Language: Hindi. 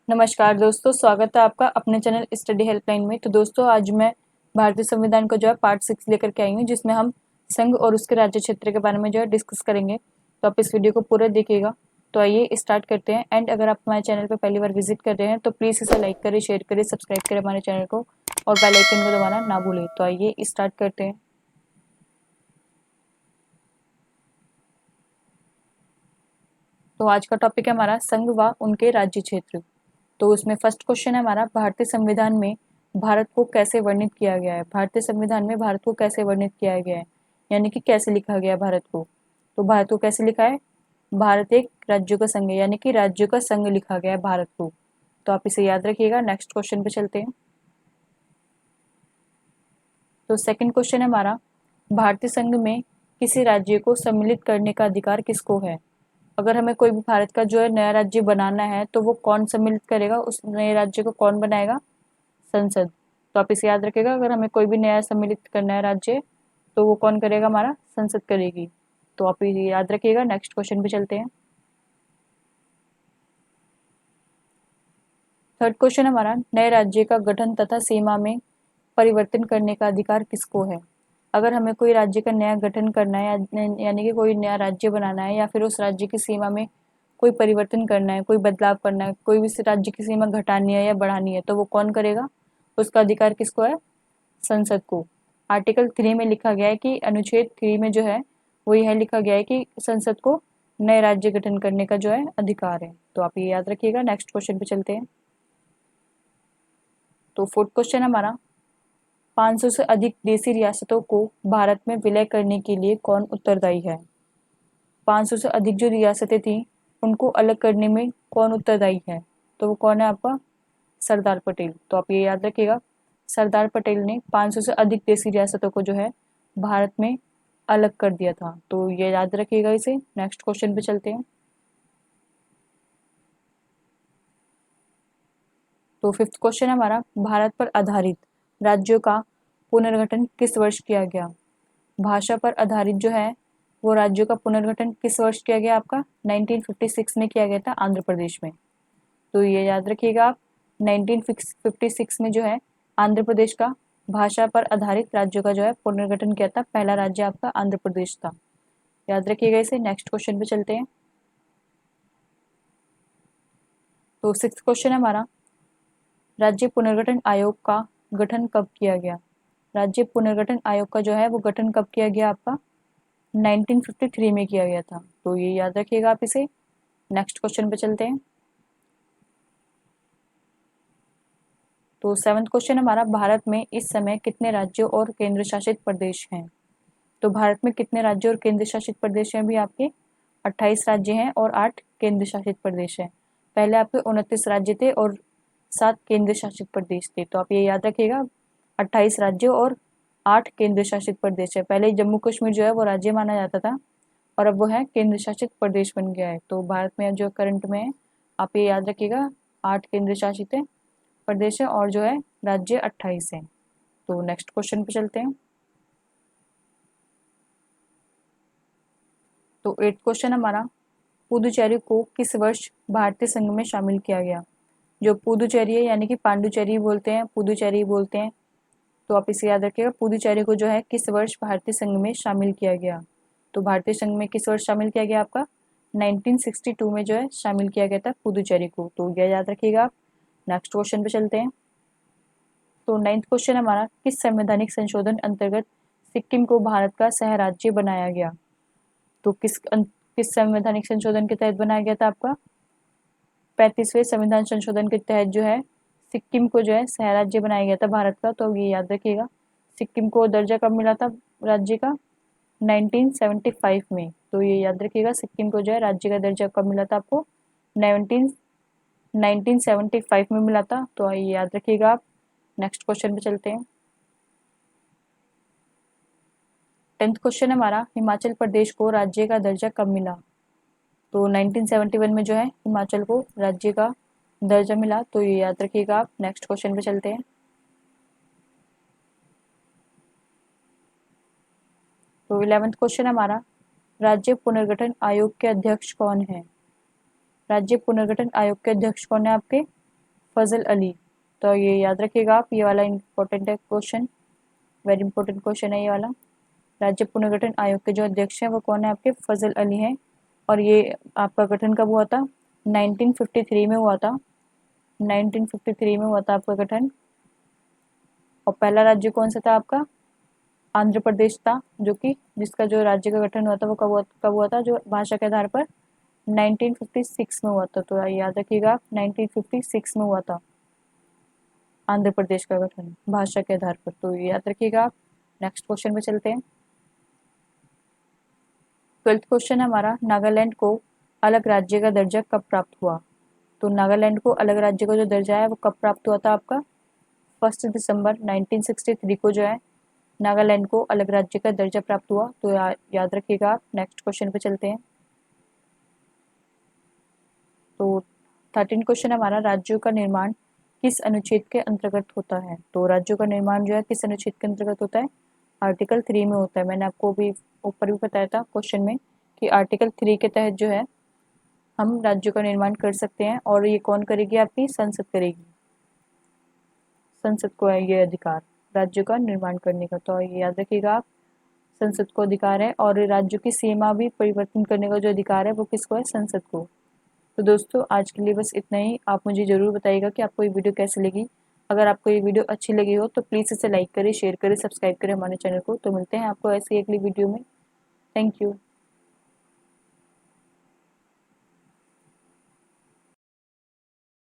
नमस्कार दोस्तों, स्वागत है आपका अपने चैनल स्टडी हेल्पलाइन में। तो दोस्तों, आज मैं भारतीय संविधान का जो है पार्ट 6 लेकर के आई हूँ, जिसमें हम संघ और उसके राज्य क्षेत्र के बारे में जो है डिस्कस करेंगे। तो आप इस वीडियो को पूरा देखिएगा। तो आइए स्टार्ट करते हैं। एंड अगर आप हमारे चैनल पर पहली बार विजिट कर रहे हैं तो प्लीज़ इसे लाइक करें, शेयर करें, सब्सक्राइब करें हमारे चैनल को और बेल आइकन को दबाना ना भूलें। तो आइए स्टार्ट करते हैं। तो आज का टॉपिक है हमारा संघ व उनके राज्य क्षेत्र। तो उसमें फर्स्ट क्वेश्चन है हमारा, भारतीय संविधान में भारत को कैसे वर्णित किया गया है। भारतीय संविधान में भारत को कैसे वर्णित किया गया है, यानी कि कैसे लिखा गया है भारत को। तो भारत को कैसे लिखा है, भारत एक राज्यों का संघ है, यानी कि राज्यों का संघ लिखा गया है भारत को। तो आप इसे याद रखिएगा। नेक्स्ट क्वेश्चन पे चलते हैं। तो सेकंड क्वेश्चन है हमारा, भारतीय संघ में किसी राज्य को सम्मिलित करने का अधिकार किसको है। अगर हमें कोई भी भारत का जो है नया राज्य बनाना है तो वो कौन सम्मिलित करेगा, उस नए राज्य को कौन बनाएगा, संसद। तो आप इसे याद रखिएगा, अगर हमें कोई भी नया सम्मिलित करना है राज्य तो वो कौन करेगा, हमारा संसद करेगी। तो आप ये याद रखिएगा। नेक्स्ट क्वेश्चन पे चलते हैं। थर्ड क्वेश्चन हमारा, नए राज्य का गठन तथा सीमा में परिवर्तन करने का अधिकार किसको है। अगर हमें कोई राज्य का नया गठन करना है, यानी कि कोई नया राज्य बनाना है या फिर उस राज्य की सीमा में कोई परिवर्तन करना है, कोई बदलाव करना है, कोई भी राज्य की सीमा घटानी है या बढ़ानी है, तो वो कौन करेगा, उसका अधिकार किसको है, संसद को। आर्टिकल 3 में लिखा गया है कि अनुच्छेद 3 में जो है वो यह लिखा गया है कि संसद को नए राज्य गठन करने का जो है अधिकार है। तो आप ये याद रखिएगा। नेक्स्ट क्वेश्चन पे चलते हैं। तो फोर्थ क्वेश्चन हमारा, 500 से अधिक देशी रियासतों को भारत में विलय करने के लिए कौन उत्तरदायी है। 500 से अधिक जो रियासतें थी उनको अलग करने में कौन उत्तरदायी है, तो वो कौन है आपका, सरदार पटेल। तो आप ये याद रखिएगा, सरदार पटेल ने 500 से अधिक देशी रियासतों को जो है भारत में अलग कर दिया था। तो ये याद रखिएगा इसे। नेक्स्ट क्वेश्चन पे चलते हैं। तो फिफ्थ क्वेश्चन हमारा, भारत पर आधारित राज्यों का पुनर्गठन किस वर्ष किया गया। भाषा पर आधारित जो है वो राज्यों का पुनर्गठन किस वर्ष किया गया, आपका 1956 में किया गया था आंध्र प्रदेश में। तो ये याद रखिएगा आप, 1956 में जो है आंध्र प्रदेश का भाषा पर आधारित राज्यों का जो है पुनर्गठन किया था। पहला राज्य आपका आंध्र प्रदेश था, याद रखिएगा इसे। नेक्स्ट क्वेश्चन पे चलते हैं। तो सिक्स्थ क्वेश्चन है हमारा, राज्य पुनर्गठन आयोग का गठन कब किया गया। राज्य पुनर्गठन आयोग का जो है वो गठन कब किया गया, आपका 1953 में किया गया था। तो ये याद रखिएगा आप इसे। नेक्स्ट क्वेश्चन पे चलते हैं। तो सेवंथ क्वेश्चन हमारा, भारत में इस समय कितने राज्यों और केंद्र शासित प्रदेश हैं। तो भारत में कितने राज्य और केंद्र शासित प्रदेश हैं, भी आपके 28 राज्य हैं और 8 केंद्र शासित प्रदेश हैं। पहले आपके 29 राज्य थे और 7 केंद्र शासित प्रदेश थे। तो आप ये याद रखिएगा, 28 राज्यों और 8 केंद्र शासित प्रदेश है। पहले जम्मू कश्मीर जो है वो राज्य माना जाता था और अब वो है केंद्र शासित प्रदेश बन गया है। तो भारत में जो करंट में है, आप ये याद रखिएगा, 8 केंद्र शासित प्रदेश है और जो है राज्य 28 है। तो नेक्स्ट क्वेश्चन पे चलते हैं। तो 8th क्वेश्चन हमारा, पुदुचेरी को किस वर्ष भारतीय संघ में शामिल किया गया। जो पुदुचेरी है, यानी कि पांडुचेरी बोलते हैं, पुदुचेरी बोलते हैं। तो आप इसे याद रखिएगा, पुदुचेरी को जो है किस वर्ष भारतीय संघ में शामिल किया गया। तो भारतीय संघ में किस वर्ष शामिल किया गया, आपका 1962 में जो है शामिल किया गया था पुदुचेरी को। तो यह याद रखिएगा आप। नेक्स्ट क्वेश्चन पे चलते हैं। तो 9th क्वेश्चन हमारा, किस संवैधानिक संशोधन अंतर्गत सिक्किम को भारत का सह राज्य बनाया गया। तो किस संवैधानिक संशोधन के तहत बनाया गया था, आपका 35वें संविधान संशोधन के तहत जो है सिक्किम को जो है सह राज्य बनाया गया था भारत का। तो ये याद रखिएगा, सिक्किम को दर्जा कब मिला था राज्य का, 1975 में। तो ये याद रखिएगा, सिक्किम को जो है राज्य का दर्जा कब मिला था आपको, 1975 में मिला था। तो ये याद रखिएगा आप। नेक्स्ट क्वेश्चन पे चलते हैं। 10th क्वेश्चन हमारा, हिमाचल प्रदेश को राज्य का दर्जा कब मिला। तो 1971 में जो है हिमाचल को राज्य का दर्जा मिला। तो ये याद रखिएगा आप। नेक्स्ट क्वेश्चन पे चलते हैं। तो 11th क्वेश्चन हमारा, राज्य पुनर्गठन आयोग के अध्यक्ष कौन है। राज्य पुनर्गठन आयोग के अध्यक्ष कौन है आपके, फजल अली। तो ये याद रखिएगा आप, ये वाला इम्पोर्टेंट है क्वेश्चन, वेरी इंपॉर्टेंट क्वेश्चन है ये वाला। राज्य पुनर्गठन आयोग के जो अध्यक्ष हैं वो कौन है आपके, फजल अली हैं। और ये आपका गठन कब हुआ था, 1953 में हुआ था, 1953 में हुआ था आपका गठन। और पहला राज्य कौन सा था आपका, आंध्र प्रदेश था, जो कि जिसका जो राज्य का गठन हुआ था वो कब हुआ था, जो भाषा के आधार पर 1956 में हुआ था। तो याद रखिएगा 1956 में हुआ था आंध्र प्रदेश का गठन भाषा के आधार पर, तो याद रखिएगा आप। नेक्स्ट क्वेश्चन पे चलते हैं। 12th क्वेश्चन है हमारा, नागालैंड को अलग राज्य का दर्जा कब प्राप्त हुआ। तो नागालैंड को अलग राज्य का जो दर्जा है वो कब प्राप्त हुआ था आपका, 1 दिसंबर 1963 को जो है नागालैंड को अलग राज्य का दर्जा प्राप्त हुआ। तो याद रखिएगा आप। नेक्स्ट क्वेश्चन पे चलते हैं। तो 13 क्वेश्चन हमारा, राज्यों का निर्माण किस अनुच्छेद के अंतर्गत होता है। तो राज्यों का निर्माण जो है किस अनुच्छेद के अंतर्गत होता है, आर्टिकल 3 में होता है। मैंने आपको भी ऊपर भी बताया था क्वेश्चन में कि आर्टिकल 3 के तहत जो है हम राज्यों का निर्माण कर सकते हैं, और ये कौन करेगी, आपकी संसद करेगी। संसद को है ये अधिकार राज्यों का निर्माण करने का। तो ये याद रखिएगा आप, संसद को अधिकार है, और राज्यों की सीमा भी परिवर्तन करने का जो अधिकार है वो किसको है, संसद को। तो दोस्तों आज के लिए बस इतना ही। आप मुझे ज़रूर बताइएगा कि आपको ये वीडियो कैसी लगी। अगर आपको ये वीडियो अच्छी लगी हो तो प्लीज़ इसे लाइक करें, शेयर करें, सब्सक्राइब करें हमारे चैनल को। तो मिलते हैं आपको ऐसी अगली वीडियो में। Thank you.